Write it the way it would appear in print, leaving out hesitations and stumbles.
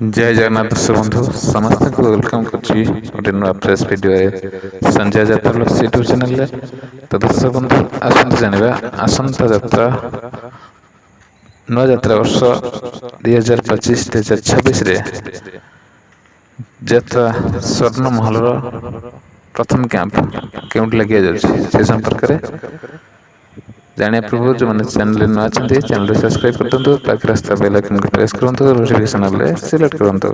जय जगन्नाथ दर्शक बंधु समस्त को वेलकम करछि गोटे नुआ फ्रेश वीडियो संजय जात्रा लक्ष्य यूट्यूब चैनल रे। तो दर्शक बंधु आसंत जानिबा आसंता जात्रा नुआ जात्रा वर्ष 2025-2026 रे ଯାତ୍ରା ସ୍ୱର୍ଣ୍ଣ ମହଲର ପ୍ରଥମ କ୍ୟାମ୍ପ କେଉଁଠି ଲାଗିଆ ଯାଉଛି ସେ ସମ୍ପର୍କରେ ଜାଣିବା ପୂର୍ବରୁ ଯେଉଁମାନେ ଚ୍ୟାନେଲରେ ନୂଆ ଅଛନ୍ତି ଚ୍ୟାନେଲରେ ସବସ୍କ୍ରାଇବ୍ କରିଦିଅନ୍ତୁ, ପାଖରେ ଆସିଥିବା ବେଲ୍ ଆଇକନ୍କୁ ପ୍ରେସ୍ କରନ୍ତୁ, ନୋଟିଫିକେସନ୍ ହେଲେ ସିଲେକ୍ଟ କରନ୍ତୁ।